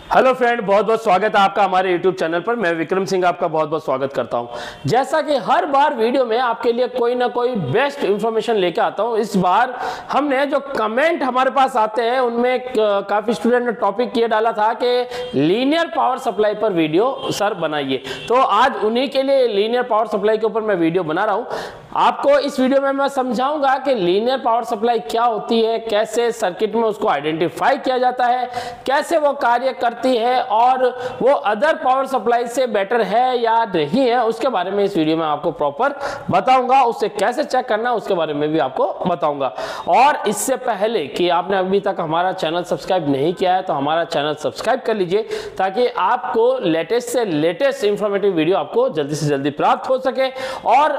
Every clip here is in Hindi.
हेलो फ्रेंड, बहुत बहुत स्वागत है आपका हमारे यूट्यूब चैनल पर। मैं विक्रम सिंह आपका बहुत बहुत स्वागत करता हूं। जैसा कि हर बार वीडियो में आपके लिए कोई ना कोई बेस्ट इंफॉर्मेशन लेकर आता हूं, इस बार हमने जो कमेंट हमारे पास आते हैं उनमें काफ़ी स्टूडेंट ने टॉपिक ये डाला था कि लीनियर पावर सप्लाई पर वीडियो सर बनाइए। तो आज उन्हीं के लिए लीनियर पावर सप्लाई के ऊपर मैं वीडियो बना रहा हूँ। आपको इस वीडियो में मैं समझाऊंगा कि लीनियर पावर सप्लाई क्या होती है, कैसे सर्किट में उसको आइडेंटिफाई किया जाता है, कैसे वो कार्य करती है और वो अदर पावर सप्लाई से बेटर है या नहीं है, उसके बारे में इस वीडियो में आपको प्रॉपर बताऊंगा। उससे कैसे चेक करना उसके बारे में भी आपको बताऊंगा। और इससे पहले कि आपने अभी तक हमारा चैनल सब्सक्राइब नहीं किया है तो हमारा चैनल सब्सक्राइब कर लीजिए, ताकि आपको लेटेस्ट से लेटेस्ट इंफॉर्मेटिव वीडियो आपको जल्दी से जल्दी प्राप्त हो सके। और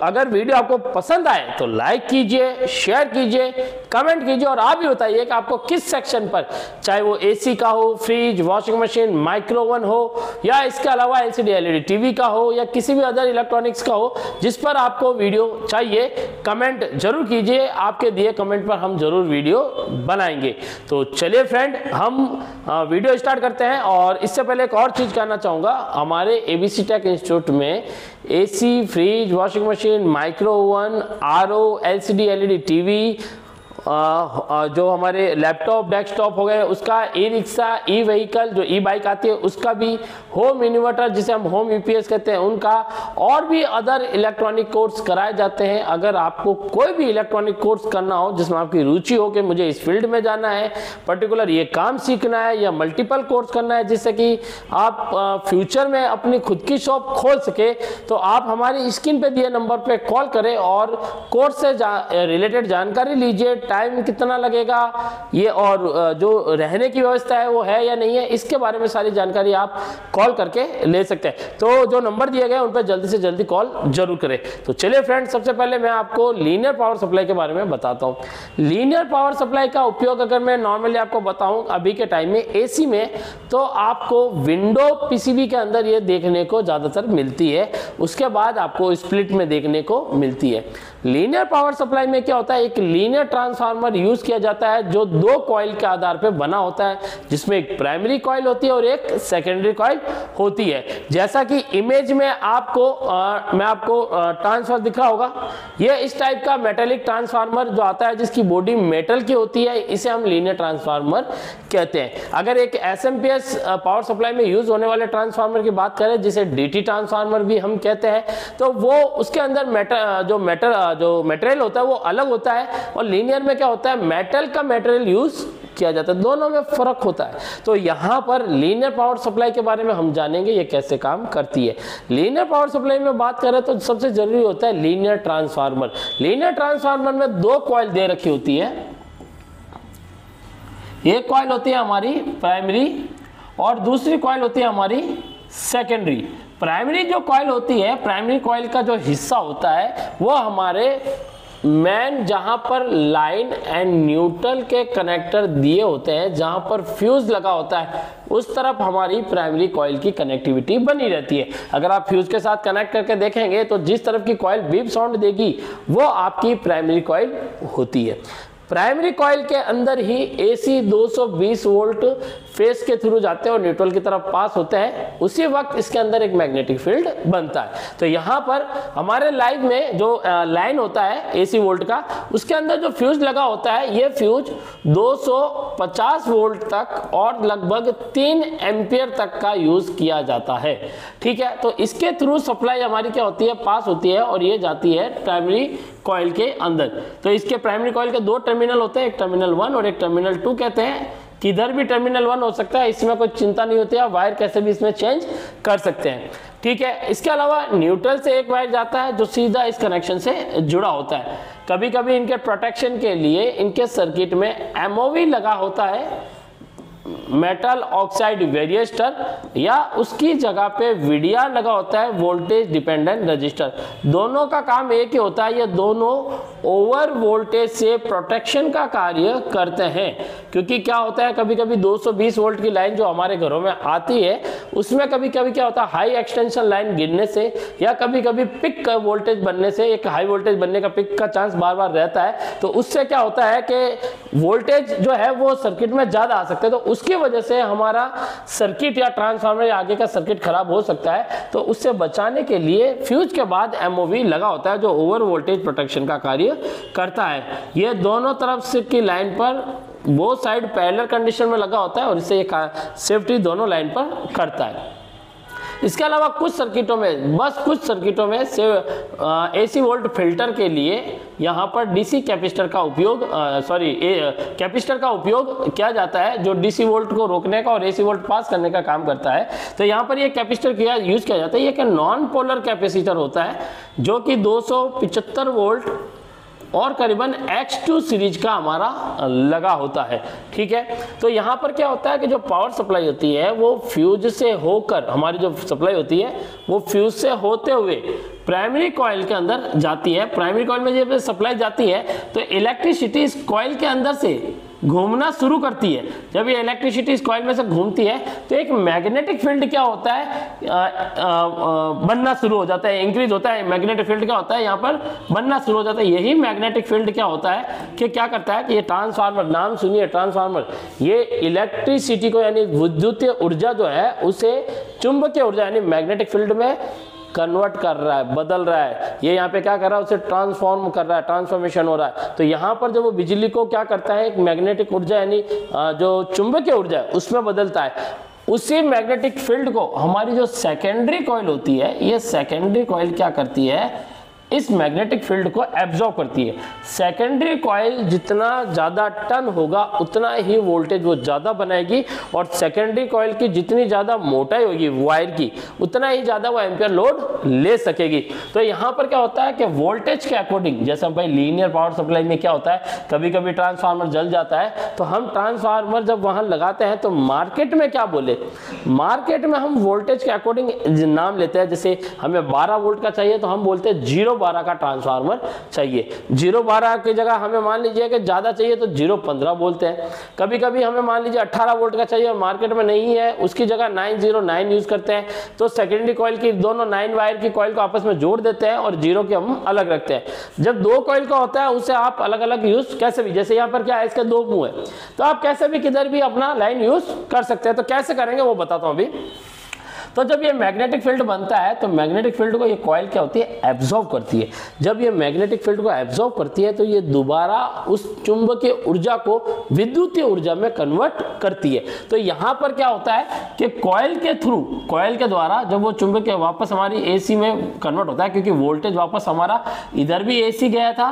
अगर वीडियो आपको पसंद आए तो लाइक कीजिए, शेयर कीजिए, कमेंट कीजिए और आप भी बताइए कि आपको किस सेक्शन पर, चाहे वो एसी का हो, फ्रिज, वॉशिंग मशीन, माइक्रोवन हो या इसके अलावा एलसीडी एलईडी टीवी का हो या किसी भी अदर इलेक्ट्रॉनिक्स का हो, जिस पर आपको वीडियो चाहिए, कमेंट जरूर कीजिए। आपके दिए कमेंट पर हम जरूर वीडियो बनाएंगे। तो चलिए फ्रेंड, हम वीडियो स्टार्ट करते हैं। और इससे पहले एक और चीज कहना चाहूंगा, हमारे एबीसी टेक इंस्टीट्यूट में AC, fridge, washing machine, microwave, RO, LCD LED TV, जो हमारे लैपटॉप, डेस्कटॉप हो गए, उसका ई रिक्शा, ई व्हीकल, जो ई बाइक आती है उसका भी, होम इन्वर्टर जिसे हम होम यूपीएस कहते हैं उनका, और भी अदर इलेक्ट्रॉनिक कोर्स कराए जाते हैं। अगर आपको कोई भी इलेक्ट्रॉनिक कोर्स करना हो जिसमें आपकी रुचि हो कि मुझे इस फील्ड में जाना है, पर्टिकुलर ये काम सीखना है या मल्टीपल कोर्स करना है जिससे कि आप फ्यूचर में अपनी खुद की शॉप खोल सके, तो आप हमारी स्क्रीन पे दिए नंबर पे कॉल करें और कोर्स से रिलेटेड जानकारी लीजिए। टाइम कितना लगेगा ये, और जो रहने की व्यवस्था है वो है या नहीं है, इसके बारे में सारी जानकारी आप कॉल करके ले सकते हैं। तो जो नंबर दिए गए उन पर जल्दी से जल्दी कॉल जरूर करें। तो चलिए फ्रेंड्स, सबसे पहले मैं आपको लीनियर पावर सप्लाई के बारे में बताता हूँ। लीनियर पावर सप्लाई का उपयोग अगर मैं नॉर्मली आपको बताऊं अभी के टाइम में एसी में, तो आपको विंडो पीसीबी के अंदर ये देखने को ज्यादातर मिलती है, उसके बाद आपको स्प्लिट में देखने को मिलती है। लीनियर पावर सप्लाई में क्या होता है, एक लीनियर ट्रांसफार्मर यूज किया जाता है जो दो कॉइल के आधार पर बना होता है, जिसमें एक प्राइमरी कॉइल होती है और एक सेकेंडरी कॉइल होती है। जैसा कि इमेज में मैं आपको ट्रांसफार्मर दिख रहा होगा, ये इस टाइप का मेटेलिक ट्रांसफार्मर जो आता है जिसकी बॉडी मेटल की होती है, इसे हम लीनियर ट्रांसफार्मर कहते हैं। अगर एक एसएमपीएस पावर सप्लाई में यूज होने वाले ट्रांसफार्मर की बात करें, जिसे डीटी ट्रांसफार्मर भी हम कहते हैं, तो वो उसके अंदर जो मटेरियल होता है वो अलग होता है, और लीनियर में क्या होता है, मेटल का मटेरियल यूज किया जाता है। दोनों में फर्क होता है। तो यहाँ पर लीनियर पावर सप्लाई के बारे में हम जानेंगे ये कैसे काम करती है। लीनियर पावर सप्लाई में बात करें तो सबसे जरूरी होता है लीनियर ट्रांसफार्मर। लीनियर ट्रांसफार्मर में दो कॉइल दे रखी होती है, एक कॉइल होती है हमारी प्राइमरी और दूसरी कॉइल होती है हमारी सेकेंडरी। प्राइमरी जो कॉइल होती है, प्राइमरी कॉइल का जो हिस्सा होता है वो हमारे मेन, जहां पर लाइन एंड न्यूट्रल के कनेक्टर दिए होते हैं, जहां पर फ्यूज लगा होता है, उस तरफ हमारी प्राइमरी कॉइल की कनेक्टिविटी बनी रहती है। अगर आप फ्यूज के साथ कनेक्ट करके देखेंगे तो जिस तरफ की कॉइल बीप साउंड देगी वो आपकी प्राइमरी कॉइल होती है। प्राइमरी कॉइल के अंदर ही एसी 220 वोल्ट फेस के थ्रू जाते हैं और न्यूट्रल की तरफ पास होते हैं, उसी वक्त इसके अंदर एक मैग्नेटिक फील्ड बनता है। तो यहाँ पर हमारे लाइव में जो लाइन होता है एसी वोल्ट का, उसके अंदर जो फ्यूज लगा होता है, ये फ्यूज 250 वोल्ट तक और लगभग 3 एम्पियर तक का यूज किया जाता है। ठीक है, तो इसके थ्रू सप्लाई हमारी क्या होती है, पास होती है और ये जाती है प्राइमरी कॉइल के अंदर। तो इसके प्राइमरी कॉइल के दो टर्मिनल होते हैं, एक टर्मिनल 1 और एक टर्मिनल 2 कहते हैं। किधर भी टर्मिनल 1 हो सकता है, इसमें कोई चिंता नहीं होती है, वायर कैसे भी इसमें चेंज कर सकते हैं। ठीक है, इसके अलावा न्यूट्रल से एक वायर जाता है जो सीधा इस कनेक्शन से जुड़ा होता है। कभी कभी इनके प्रोटेक्शन के लिए इनके सर्किट में एमओवी लगा होता है, मेटल ऑक्साइड वेरिएस्टर, या उसकी जगह पे वीडीआर लगा होता है, वोल्टेज डिपेंडेंट रजिस्टर। दोनों का काम एक ही होता है, ये दोनों ओवर वोल्टेज से प्रोटेक्शन का कार्य करते हैं। क्योंकि क्या होता है, कभी कभी 220 वोल्ट की लाइन जो हमारे घरों में आती है, उसमें कभी कभी क्या होता है, हाई एक्सटेंशन लाइन गिरने से या कभी कभी पिक वोल्टेज बनने से, एक हाई वोल्टेज बनने का पिक का चांस बार बार रहता है, तो उससे क्या होता है कि वोल्टेज जो है वो सर्किट में ज्यादा आ सकते हैं। तो उसकी वजह से हमारा सर्किट या ट्रांसफार्मर या आगे का सर्किट खराब हो सकता है। तो उससे बचाने के लिए फ्यूज के बाद एमओवी लगा होता है जो ओवर वोल्टेज प्रोटेक्शन का कार्य करता है। ये दोनों तरफ से की लाइन पर वो साइड पैरेलल कंडीशन में लगा होता है और इससे ये सेफ्टी दोनों लाइन पर करता है। इसके अलावा कुछ सर्किटों में, बस कुछ सर्किटों में एसी वोल्ट फिल्टर के लिए यहाँ पर डीसी कैपेसिटर का उपयोग कैपेसिटर का उपयोग किया जाता है जो डीसी वोल्ट को रोकने का और एसी वोल्ट पास करने का काम करता है। तो यहाँ पर ये कैपेसिटर यूज किया जाता है। ये एक नॉन पोलर कैपेसिटर होता है जो कि 275 वोल्ट और करीबन X2 सीरीज का हमारा लगा होता है। ठीक है, तो यहाँ पर क्या होता है कि जो पावर सप्लाई होती है वो फ्यूज से होकर, हमारी जो सप्लाई होती है वो फ्यूज से होते हुए प्राइमरी कॉइल के अंदर जाती है। प्राइमरी कॉइल में जब सप्लाई जाती है तो इलेक्ट्रिसिटी इस कॉइल के अंदर से घूमना शुरू करती है। जब ये इलेक्ट्रिसिटी इस कॉइल में से घूमती है तो एक मैग्नेटिक फील्ड क्या होता है, बनना शुरू हो जाता है, इंक्रीज होता है। मैग्नेटिक फील्ड क्या होता है, यहाँ पर बनना शुरू हो जाता है। यही मैग्नेटिक फील्ड क्या होता है कि क्या करता है कि ये ट्रांसफार्मर, नाम सुनिए ट्रांसफार्मर, ये इलेक्ट्रिसिटी को यानी विद्युतीय ऊर्जा जो है उसे चुंबकीय ऊर्जा यानी मैग्नेटिक फील्ड में कन्वर्ट कर रहा है, बदल रहा है। ये यहाँ पे क्या कर रहा है, उसे ट्रांसफॉर्म कर रहा है, ट्रांसफॉर्मेशन हो रहा है। तो यहाँ पर जब वो बिजली को क्या करता है, एक मैग्नेटिक ऊर्जा यानी जो चुंबकीय ऊर्जा है उसमें बदलता है। उसी मैग्नेटिक फील्ड को हमारी जो सेकेंडरी कॉइल होती है, ये सेकेंडरी कॉइल क्या करती है, इस मैग्नेटिक फील्ड को एब्जॉर्ब करती है। सेकेंडरी कॉइल जितना ज़्यादा टर्न होगा उतना ही वोल्टेज वो ज़्यादा बनाएगी और सेकेंडरी कॉइल की जितनी ज़्यादा मोटाई होगी वायर की उतना ही ज़्यादा वो एम्पियर लोड ले सकेगी। तो यहाँ पर क्या होता है कि वोल्टेज के अकॉर्डिंग, जैसे भाई लीनियर पावर सप्लाई में क्या होता है, कभी कभी ट्रांसफार्मर जल जाता है तो हम ट्रांसफार्मर जब वहाँ लगाते हैं तो मार्केट में क्या बोले, मार्केट में हम वोल्टेज के अकॉर्डिंग नाम लेते हैं। जैसे हमें 12 वोल्ट का चाहिए तो हम बोलते हैं 012 का ट्रांसफार्मर चाहिए। 012 की जगह हमें मान लीजिए कि ज्यादा चाहिए तो 015 बोलते हैं। कभी कभी हमें मान लीजिए 18 वोल्ट का चाहिए और मार्केट में नहीं है, उसकी जगह 909 यूज करते हैं। तो सेकेंडरी कॉइल की दोनों 9 वायर की कॉइल को आपस में जोड़ देते हैं और 0 के हम अलग रखते हैं। जब 2 कॉइल का होता है उसे आप अलग अलग यूज कैसे भी, जैसे यहाँ पर क्या है, इसके 2 मुंह है तो आप कैसे भी किधर भी अपना लाइन यूज कर सकते हैं। तो कैसे करेंगे वो बताता हूं अभी। तो जब ये मैग्नेटिक फील्ड बनता है तो मैग्नेटिक फील्ड को ये कॉइल क्या होती है, एब्जॉर्ब करती है। जब ये मैग्नेटिक फील्ड को एब्जॉर्ब करती है तो ये दोबारा उस चुंबकीय ऊर्जा को विद्युतीय ऊर्जा में कन्वर्ट करती है। तो यहाँ पर क्या होता है कि कॉइल के थ्रू, कॉइल के द्वारा जब वो चुंबकीय वापस हमारी एसी में कन्वर्ट होता है, क्योंकि वोल्टेज वापस हमारा इधर भी एसी गया था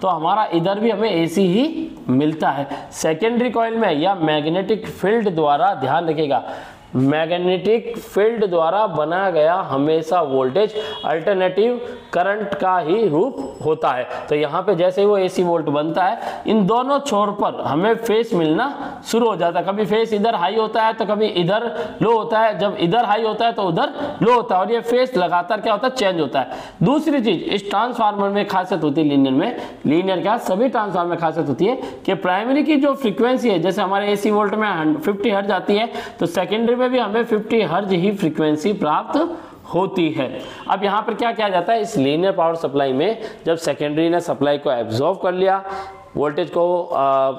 तो हमारा इधर भी हमें एसी ही मिलता है। सेकेंडरी कॉइल में या मैग्नेटिक फील्ड द्वारा, ध्यान रखिएगा, मैग्नेटिक फील्ड द्वारा बना गया हमेशा वोल्टेज अल्टरनेटिव करंट का ही रूप होता है। तो यहाँ पे जैसे ही वो एसी वोल्ट बनता है इन दोनों छोर पर हमें फेस मिलना शुरू हो जाता है। कभी फेस इधर हाई होता है तो कभी इधर लो होता है, जब इधर हाई होता है तो उधर लो होता है और ये फेस लगातार क्या होता है, चेंज होता है। दूसरी चीज इस ट्रांसफार्मर में खासियत होती है, लीनियर में, लीनियर क्या सभी ट्रांसफार्मर में खासियत होती है कि प्राइमरी की जो फ्रीक्वेंसी है, जैसे हमारे एसी वोल्ट में 50 हर्ट्ज आती है तो सेकेंडरी में भी हमें 50 हर्ट्ज ही फ्रीक्वेंसी प्राप्त होती है। अब यहाँ पर क्या किया जाता है, इस लीनियर पावर सप्लाई में जब सेकेंडरी ने सप्लाई को एब्जॉर्ब कर लिया, वोल्टेज को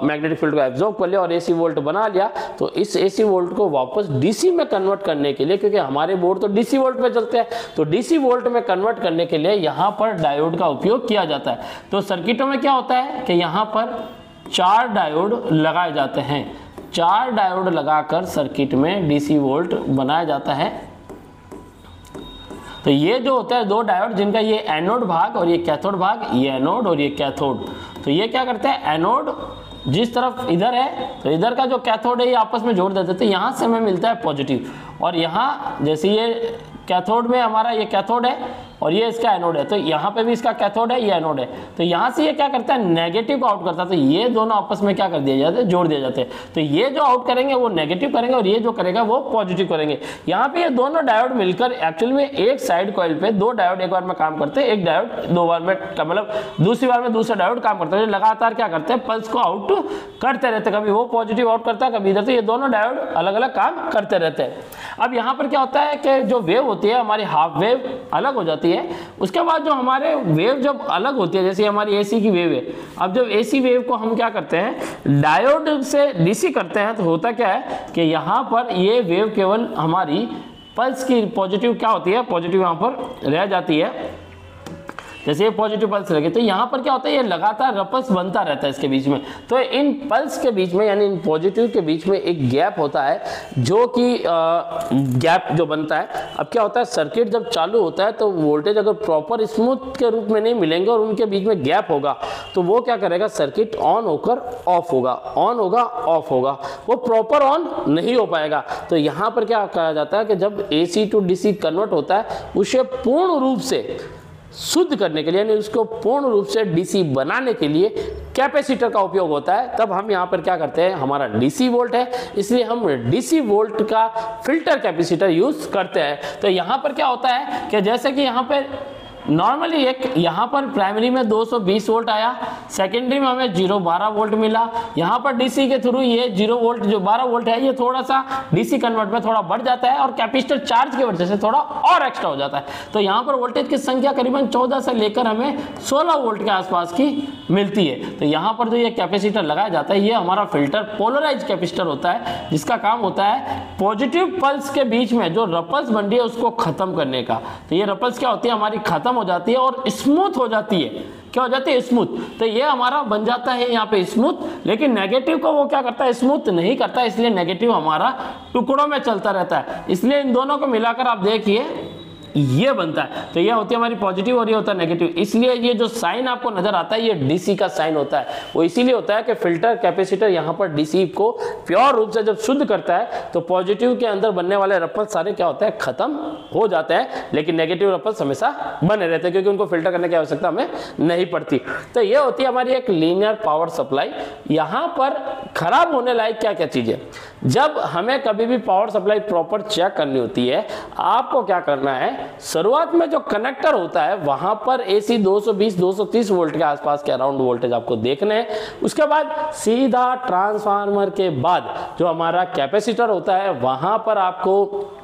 मैग्नेटिक फील्ड को एब्जॉर्ब कर लिया और एसी वोल्ट बना लिया, तो इस एसी वोल्ट को वापस डीसी में कन्वर्ट करने के लिए, क्योंकि हमारे बोर्ड तो डीसी वोल्ट पे चलते हैं, तो डीसी वोल्ट में कन्वर्ट करने के लिए यहाँ पर डायोड का उपयोग किया जाता है। तो सर्किटों में क्या होता है कि यहाँ पर 4 डायोड लगाए जाते हैं। 4 डायोड लगाकर सर्किट में डीसी वोल्ट बनाया जाता है। तो ये जो होता है 2 डायोड, जिनका ये एनोड भाग और ये कैथोड भाग, ये एनोड और ये कैथोड, तो ये क्या करते हैं, एनोड जिस तरफ इधर है तो इधर का जो कैथोड है ये आपस में जोड़ देते हैं, यहाँ से हमें मिलता है पॉजिटिव, और यहाँ जैसे ये कैथोड में हमारा ये कैथोड है और ये इसका एनोड है, तो यहाँ पे भी इसका कैथोड है, ये एनोड है, तो यहाँ से ये क्या करता है, नेगेटिव को आउट करता है। तो ये दोनों आपस में क्या कर दिए जाते हैं, जोड़ दिए जाते हैं। तो ये जो आउट करेंगे वो नेगेटिव करेंगे और ये जो करेगा वो पॉजिटिव करेंगे। यहाँ पे ये दोनों डायोड मिलकर एक्चुअल में एक साइड कॉइल पे 2 डायोड एक बार में काम करते हैं, एक डायोड 2 बार में, मतलब दूसरी बार में दूसरा डायोड काम करता है, लगातार क्या करते हैं, पल्स को आउट करते रहते हैं। कभी वो पॉजिटिव आउट करता है, कभी इधर, तो ये दोनों डायोड अलग अलग काम करते रहते हैं। अब यहाँ पर क्या होता है कि जो वेव होती है हमारी हाफ वेव अलग हो जाती है, उसके बाद जो हमारे वेव जब अलग होती है, जैसे हमारी एसी की वेव है, अब जब एसी वेव को हम क्या करते हैं डायोड से डीसी करते हैं, तो होता क्या है कि यहाँ पर ये वेव केवल हमारी पल्स की पॉजिटिव क्या होती है, पॉजिटिव यहाँ पर रह जाती है, जैसे ये पॉजिटिव पल्स लगे, तो यहाँ पर क्या होता है ये लगातार रपल्स बनता रहता है इसके बीच में। तो इन पल्स के बीच में यानी इन पॉजिटिव के बीच में एक गैप होता है, जो कि गैप जो बनता है, अब क्या होता है सर्किट जब चालू होता है तो वोल्टेज अगर प्रॉपर स्मूथ के रूप में नहीं मिलेंगे और उनके बीच में गैप होगा, तो वो क्या करेगा सर्किट ऑन होकर ऑफ होगा, ऑन होगा ऑफ होगा, वो प्रॉपर ऑन नहीं हो पाएगा। तो यहाँ पर क्या कहा जाता है कि जब AC टू DC कन्वर्ट होता है, उसे पूर्ण रूप से शुद्ध करने के लिए यानी उसको पूर्ण रूप से डीसी बनाने के लिए कैपेसिटर का उपयोग होता है। तब हम यहाँ पर क्या करते हैं, हमारा डीसी वोल्ट है इसलिए हम डीसी वोल्ट का फिल्टर कैपेसिटर यूज करते हैं। तो यहाँ पर क्या होता है कि जैसे कि यहाँ पर नॉर्मली एक यहाँ पर प्राइमरी में 220 वोल्ट आया, सेकेंडरी में हमें 0.12 वोल्ट मिला, यहाँ पर डीसी के थ्रू ये 0 वोल्ट जो 12 वोल्ट है ये थोड़ा सा डीसी कन्वर्ट में थोड़ा बढ़ जाता है और कैपेसिटर चार्ज की वजह से थोड़ा और एक्स्ट्रा हो जाता है। तो यहाँ पर वोल्टेज की संख्या करीबन 14 से लेकर हमें 16 वोल्ट के आसपास की मिलती है। तो यहाँ पर जो ये कैपेसिटर लगाया जाता है ये हमारा फिल्टर पोलराइज कैपेसिटर होता है, जिसका काम होता है पॉजिटिव पल्स के बीच में जो रपल्स बन रही है उसको खत्म करने का। तो ये रपल्स क्या होती है हमारी खत्म हो जाती है और स्मूथ हो जाती है, क्या हो जाती है स्मूथ। तो ये हमारा बन जाता है यहाँ पे स्मूथ, लेकिन नेगेटिव को वो क्या करता है स्मूथ नहीं करता, इसलिए नेगेटिव हमारा टुकड़ों में चलता रहता है। इसलिए इन दोनों को मिलाकर आप देखिए ये बनता है। तो ये होती है हमारी पॉजिटिव और ये होता है नेगेटिव। इसलिए ये जो साइन आपको नजर आता है ये डीसी का साइन होता है। वो इसीलिए होता है कि फिल्टर कैपेसिटर यहाँ पर डीसी को प्योर रूप से जब शुद्ध करता है तो पॉजिटिव के अंदर बनने वाले रपल्स सारे क्या होते हैं खत्म हो जाते हैं, लेकिन नेगेटिव रपल्स हमेशा बने रहते हैं क्योंकि उनको फिल्टर करने की आवश्यकता हमें नहीं पड़ती। तो ये होती है हमारी एक लीनियर पावर सप्लाई। यहाँ पर खराब होने लायक क्या क्या चीजें, जब हमें कभी भी पावर सप्लाई प्रॉपर चेक करनी होती है आपको क्या करना है, शुरुआत में जो कनेक्टर होता है वहां पर AC 220-230 वोल्ट के आसपास के अराउंड वोल्टेज आपको देखने हैं। उसके बाद सीधा ट्रांसफार्मर के बाद जो हमारा कैपेसिटर होता है वहां पर आपको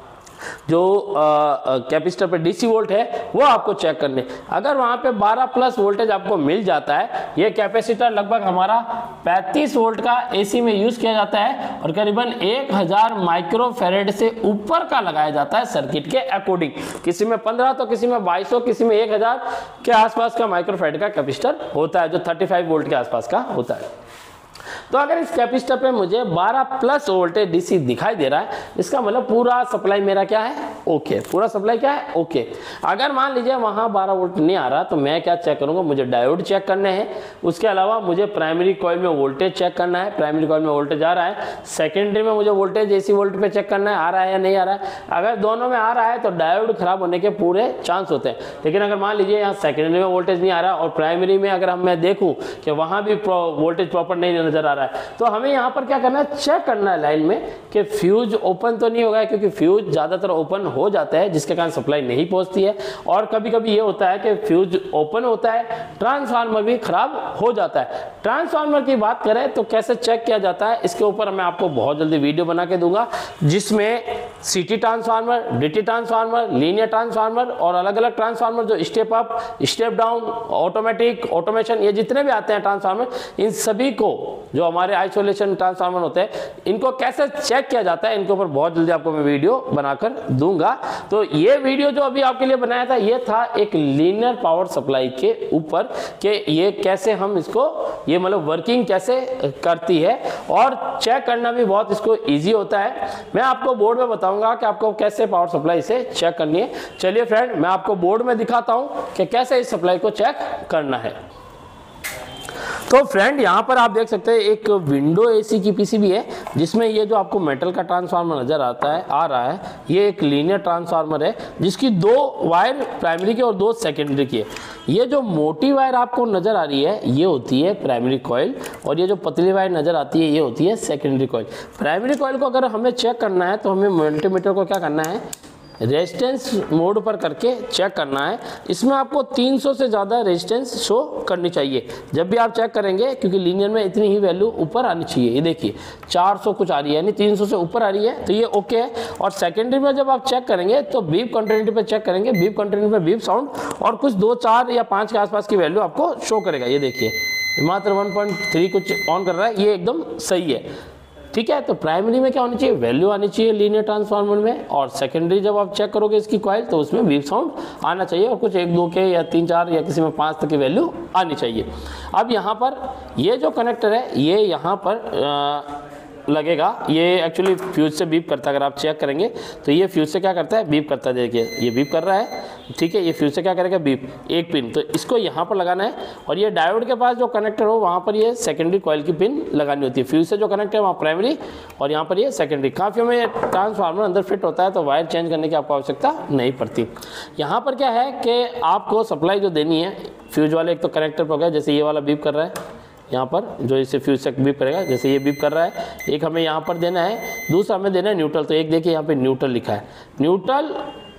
जो कैपेसिटर पे डीसी वोल्ट है वो आपको चेक करने। अगर वहां पे 12 प्लस वोल्टेज आपको मिल जाता है, ये कैपेसिटर लगभग हमारा 35 वोल्ट का AC में यूज किया जाता है और करीबन 1000 माइक्रोफेरेड से ऊपर का लगाया जाता है सर्किट के अकॉर्डिंग। किसी में 15 तो किसी में 2200 किसी में 1000 के आसपास का माइक्रोफेरेड का कैपेसिटर होता है जो 35 वोल्ट के आसपास का होता है। तो अगर इस कैपेसिटर पे मुझे 12 प्लस वोल्टेज डीसी दिखाई दे रहा है, इसका मतलब पूरा सप्लाई मेरा क्या है ओके, पूरा सप्लाई क्या है ओके। अगर मान लीजिए वहां 12 वोल्ट नहीं आ रहा तो मैं क्या चेक करूंगा, मुझे डायोड चेक करने हैं, उसके अलावा मुझे प्राइमरी कॉइल में वोल्टेज चेक करना है, प्राइमरी कॉइल में वोल्टेज आ रहा है, सेकेंडरी में मुझे वोल्टेज AC वोल्ट पे चेक करना है आ रहा है या नहीं आ रहा है। अगर दोनों में आ रहा है तो डायोड खराब होने के पूरे चांस होते हैं। लेकिन अगर मान लीजिए यहाँ सेकेंडरी में वोल्टेज नहीं आ रहा और प्राइमरी में अगर मैं देखूँ कि वहां भी वोल्टेज प्रॉपर नहीं नजर आ रहा है, तो हमें यहाँ पर क्या करना है चेक करना है लाइन में कि फ्यूज ओपन तो नहीं होगा, क्योंकि फ्यूज ज्यादातर ओपन हो जाता है जिसके कारण सप्लाई नहीं पहुंचती है। और कभी कभी ये होता है कि फ्यूज ओपन होता है, ट्रांसफार्मर भी खराब हो जाता है। ट्रांसफार्मर की बात करें तो कैसे चेक किया जाता है, इसके ऊपर मैं आपको बहुत जल्दी वीडियो बना के दूंगा जिसमें CT transformer, DT transformer, linear transformer और अलग अलग ट्रांसफार्मर जो step up, step down, automatic, automation, ये जितने भी आते हैं ट्रांसफार्मर, इन सभी को जो हमारे आइसोलेशन ट्रांसफार्मर होते हैं इनको कैसे चेक किया जाता है, इनके ऊपर बहुत जल्दी आपको मैं वीडियो बनाकर दूंगा। तो ये वीडियो जो अभी आपके लिए बनाया था ये था एक लीनियर पावर सप्लाई के ऊपर कि ये कैसे हम इसको ये मतलब वर्किंग कैसे करती है और चेक करना भी बहुत इसको ईजी होता है। मैं आपको बोर्ड में बताऊंगा कि आपको कैसे पावर सप्लाई से चेक करनी है। चलिए फ्रेंड मैं आपको बोर्ड में दिखाता हूं कि कैसे इस सप्लाई को चेक करना है। तो फ्रेंड यहाँ पर आप देख सकते हैं एक विंडो AC की PCB है जिसमें ये जो आपको मेटल का ट्रांसफार्मर नजर आ रहा है ये एक लीनियर ट्रांसफार्मर है जिसकी 2 वायर प्राइमरी की और 2 सेकेंडरी की है। ये जो मोटी वायर आपको नजर आ रही है ये होती है प्राइमरी कॉइल और ये जो पतली वायर नजर आती है ये होती है सेकेंडरी कॉइल। प्राइमरी कॉइल को अगर हमें चेक करना है तो हमें मल्टीमीटर को क्या करना है रेजिस्टेंस मोड पर करके चेक करना है। इसमें आपको 300 से ज़्यादा रेजिस्टेंस शो करनी चाहिए जब भी आप चेक करेंगे, क्योंकि लीनियर में इतनी ही वैल्यू ऊपर आनी चाहिए। ये देखिए 400 कुछ आ रही है, यानी 300 से ऊपर आ रही है, तो ये ओके है। और सेकेंडरी में जब आप चेक करेंगे तो बीप कंटिन्यूटी पे चेक करेंगे, बीप कंटिन्यूटी पे बीप साउंड और कुछ 2, 4 या 5 के आसपास की वैल्यू आपको शो करेगा। ये देखिए मात्र 1.3 कुछ ऑन कर रहा है, ये एकदम सही है, ठीक है। तो प्राइमरी में क्या होनी चाहिए, वैल्यू आनी चाहिए लीनियर ट्रांसफार्मर में, और सेकेंडरी जब आप चेक करोगे इसकी कॉइल तो उसमें बीप साउंड आना चाहिए और कुछ 1, 2 के या 3, 4 या किसी में 5 तक की वैल्यू आनी चाहिए। अब यहाँ पर ये जो कनेक्टर है ये यहाँ पर लगेगा, ये एक्चुअली फ्यूज से बीप करता है। अगर आप चेक करेंगे तो ये फ्यूज से क्या करता है, बीप करता है। देखिए ये बीप कर रहा है, ठीक है। ये फ्यूज से क्या करेगा, बीप, एक पिन, तो इसको यहाँ पर लगाना है। और ये डायोड के पास जो कनेक्टर हो वहाँ पर ये सेकेंडरी कॉइल की पिन लगानी होती है। फ्यूज से जो कनेक्ट है वहाँ प्राइमरी और यहाँ पर ये सेकेंडरी। काफ़ी हमें ट्रांसफार्मर अंदर फिट होता है तो वायर चेंज करने की आपको आवश्यकता नहीं पड़ती। यहाँ पर क्या है कि आपको सप्लाई जो देनी है फ्यूज वाले, एक तो कनेक्टर पर हो गया, जैसे ये वाला बीप कर रहा है यहाँ पर, जो इसे फ्यूज से बीप करेगा, जैसे ये बीप कर रहा है, एक हमें यहाँ पर देना है, दूसरा हमें देना है न्यूट्रल। तो एक देखिए यहाँ पे न्यूट्रल लिखा है, न्यूट्रल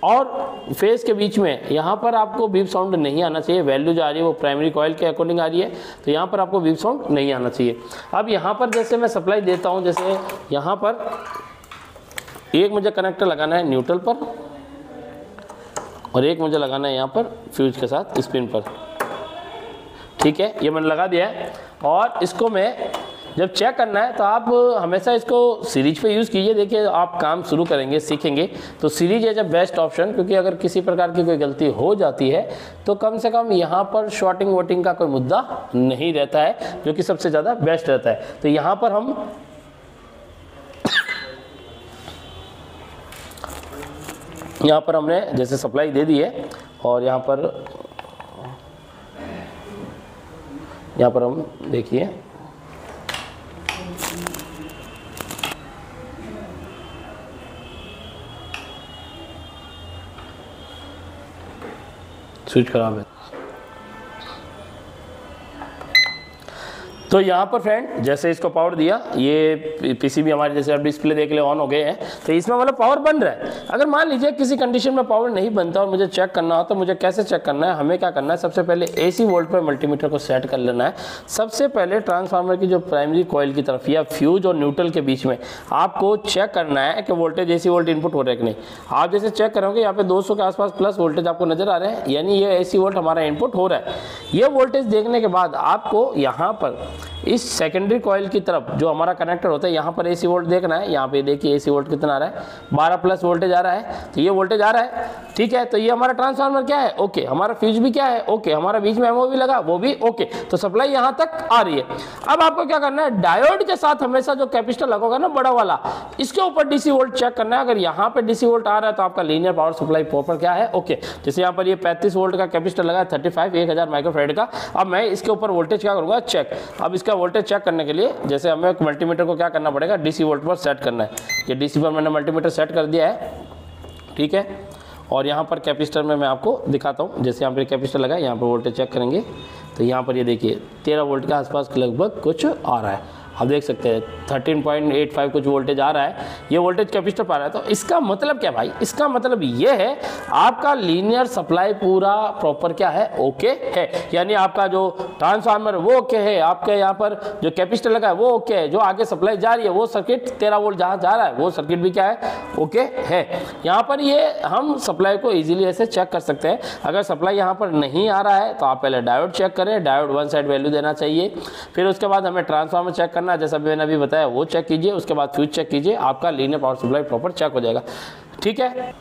और फेस के बीच में यहाँ पर आपको बीप साउंड नहीं आना चाहिए। वैल्यू जो आ रही है वो प्राइमरी कॉइल के अकॉर्डिंग आ रही है, तो यहाँ पर आपको बीप साउंड नहीं आना चाहिए। अब यहाँ पर जैसे मैं सप्लाई देता हूँ, जैसे यहाँ पर एक मुझे कनेक्टर लगाना है न्यूट्रल पर और एक मुझे लगाना है यहाँ पर फ्यूज के साथ स्पिन पर, ठीक है। ये मैंने लगा दिया है। और इसको मैं जब चेक करना है तो आप हमेशा इसको सीरीज पे यूज़ कीजिए। देखिए आप काम शुरू करेंगे, सीखेंगे तो series is a best option, क्योंकि अगर किसी प्रकार की कोई गलती हो जाती है तो कम से कम यहाँ पर शॉर्टिंग वोटिंग का कोई मुद्दा नहीं रहता है, जो कि सबसे ज़्यादा बेस्ट रहता है। तो यहाँ पर हमने जैसे सप्लाई दे दी है और यहाँ पर हम देखिए स्विच खराब है। तो यहाँ पर फ्रेंड जैसे इसको पावर दिया, ये पीसीबी हमारे जैसे अब डिस्प्ले देख ले ऑन हो गए हैं, तो इसमें मतलब पावर बन रहा है। अगर मान लीजिए किसी कंडीशन में पावर नहीं बनता और मुझे चेक करना हो तो मुझे कैसे चेक करना है, हमें क्या करना है, सबसे पहले एसी वोल्ट पर मल्टीमीटर को सेट कर लेना है। सबसे पहले ट्रांसफार्मर की जो प्राइमरी कॉइल की तरफ या फ्यूज और न्यूट्रल के बीच में आपको चेक करना है कि वोल्टेज एसी वोल्ट इनपुट हो रहा है कि नहीं। आप जैसे चेक करोगे यहाँ पे 200 के आसपास प्लस वोल्टेज आपको नजर आ रहे हैं, यानी ये एसी वोल्ट हमारा इनपुट हो रहा है। ये वोल्टेज देखने के बाद आपको यहाँ पर इस सेकेंडरी कॉइल की तरफ जो हमारा कनेक्टर होता है यहाँ पर एसी वोल्ट देखना है। यहाँ पे देखिए एसी वोल्ट कितना आ रहा है, 12 प्लस वोल्टेज आ रहा है, तो ये वोल्टेज आ रहा है, ठीक है। तो ये हमारा ट्रांसफार्मर क्या है, ओके। हमारा फ्यूज भी क्या है, ओके। हमारा बीच में एमओ भी लगा, वो भी ओके। तो सप्लाई यहाँ तक आ रही है। अब आपको क्या करना है, डायोड के साथ हमेशा जो कैपेसिटर लगेगा ना बड़ा वाला, इसके ऊपर डीसी वोल्ट चेक करना है। अगर यहाँ पे डीसी वोल्ट आ रहा है तो आपका लीनियर पावर सप्लाई प्रॉपर क्या है, ओके। जैसे यहाँ पर ये 35 वोल्ट का कैपेसिटर लगा है, 35 1000 माइक्रोफैराड का। अब मैं इसके ऊपर वोल्टेज क्या करूँगा, चेक। अब इसका वोल्टेज चेक करने के लिए जैसे हमें मल्टीमीटर को क्या करना पड़ेगा, डीसी वोल्ट पर सेट करना है। ये डीसी पर मैंने मल्टीमीटर सेट कर दिया है, ठीक है। और यहाँ पर कैपेसिटर में मैं आपको दिखाता हूँ, जैसे यहाँ पर कैपेसिटर लगा है, यहाँ पर वोल्टेज चेक करेंगे तो यहाँ पर ये देखिए 13 वोल्ट के आसपास लगभग कुछ आ रहा है। आप देख सकते हैं 13.85 कुछ वोल्टेज आ रहा है, ये वोल्टेज कैपेसिटर पर आ रहा है। तो इसका मतलब क्या भाई, इसका मतलब ये है आपका लीनियर सप्लाई पूरा प्रॉपर क्या है, ओके है। यानी आपका जो ट्रांसफार्मर वो ओके है, आपके यहाँ पर जो कैपेसिटर लगा है वो ओके है, जो आगे सप्लाई जा रही है वो सर्किट 13 वोल्ट जहाँ जा रहा है वो सर्किट भी क्या है, ओके है। यहाँ पर ये हम सप्लाई को ईजिली ऐसे चेक कर सकते हैं। अगर सप्लाई यहाँ पर नहीं आ रहा है तो आप पहले डायोड चेक करें, डायोड वन साइड वैल्यू देना चाहिए। फिर उसके बाद हमें ट्रांसफार्मर चेक करना, जैसा मैंने अभी बताया वो चेक कीजिए। उसके बाद फ्यूज चेक कीजिए, आपका linear power supply proper check हो जाएगा, ठीक है।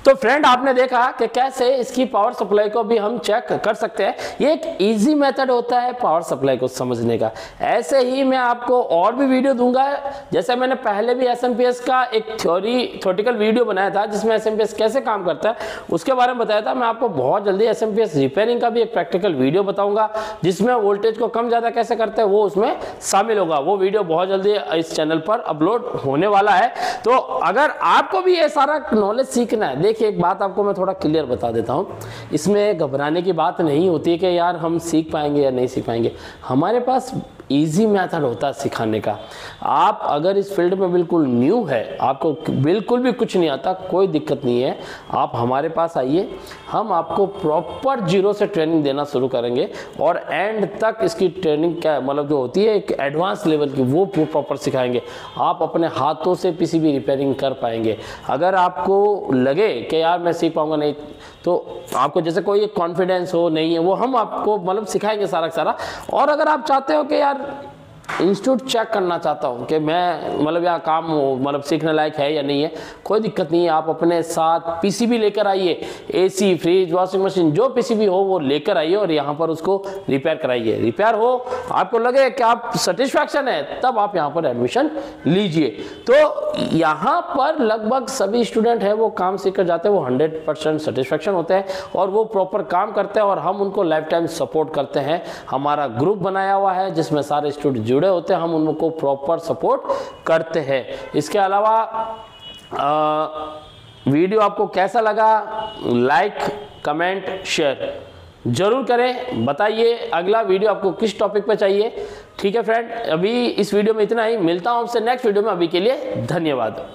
तो फ्रेंड आपने देखा कि कैसे इसकी पावर सप्लाई को भी हम चेक कर सकते हैं। ये एक इजी मेथड होता है पावर सप्लाई को समझने का। ऐसे ही मैं आपको और भी वीडियो दूंगा, जैसे मैंने पहले भी एसएमपीएस का एक थ्योरेटिकल वीडियो बनाया था जिसमें एसएमपीएस कैसे काम करता है उसके बारे में बताया था। मैं आपको बहुत जल्दी एसएमपीएस रिपेयरिंग का भी एक प्रैक्टिकल वीडियो बताऊंगा जिसमें वोल्टेज को कम ज़्यादा कैसे करते हैं वो उसमें शामिल होगा। वो वीडियो बहुत जल्दी इस चैनल पर अपलोड होने वाला है। तो अगर आपको भी ये सारा नॉलेज सीखना है, देखिए एक बात आपको मैं थोड़ा क्लियर बता देता हूँ, इसमें घबराने की बात नहीं होती है कि यार हम सीख पाएंगे या नहीं सीख पाएंगे। हमारे पास इजी मेथड होता है सिखाने का। आप अगर इस फील्ड में बिल्कुल न्यू है, आपको बिल्कुल भी कुछ नहीं आता, कोई दिक्कत नहीं है, आप हमारे पास आइए, हम आपको प्रॉपर जीरो से ट्रेनिंग देना शुरू करेंगे और एंड तक इसकी ट्रेनिंग क्या मतलब जो होती है एक एडवांस लेवल की, वो प्रॉपर सिखाएंगे। आप अपने हाथों से पीसीबी रिपेयरिंग कर पाएंगे। अगर आपको लगे कि यार मैं सीख पाऊंगा नहीं, तो आपको जैसे कोई कॉन्फिडेंस हो नहीं है, वो हम आपको मतलब सिखाएंगे सारा का सारा। और अगर आप चाहते हो कि यार इंस्टीट्यूट चेक करना चाहता हूँ कि मैं मतलब यहाँ काम मतलब सीखने लायक है या नहीं है, कोई दिक्कत नहीं है, आप अपने साथ पीसीबी लेकर आइए, एसी, फ्रिज, वॉशिंग मशीन, जो पीसीबी हो वो लेकर आइए और यहाँ पर उसको रिपेयर कराइए। रिपेयर हो, आपको लगे कि आप सेटिस्फैक्शन है, तब आप यहाँ पर एडमिशन लीजिए। तो यहाँ पर लगभग सभी स्टूडेंट हैं वो काम सीख कर जाते हैं, वो 100% सेटिस्फैक्शन होते हैं और वो प्रॉपर काम करते हैं और हम उनको लाइफ टाइम सपोर्ट करते हैं। हमारा ग्रुप बनाया हुआ है जिसमें सारे स्टूडेंट जुड़े होते हैं, हम उनको प्रॉपर सपोर्ट करते हैं। इसके अलावा वीडियो आपको कैसा लगा, लाइक, कमेंट, शेयर जरूर करें, बताइए अगला वीडियो आपको किस टॉपिक पे चाहिए। ठीक है फ्रेंड, अभी इस वीडियो में इतना ही, मिलता हूं आपसे नेक्स्ट वीडियो में। अभी के लिए धन्यवाद।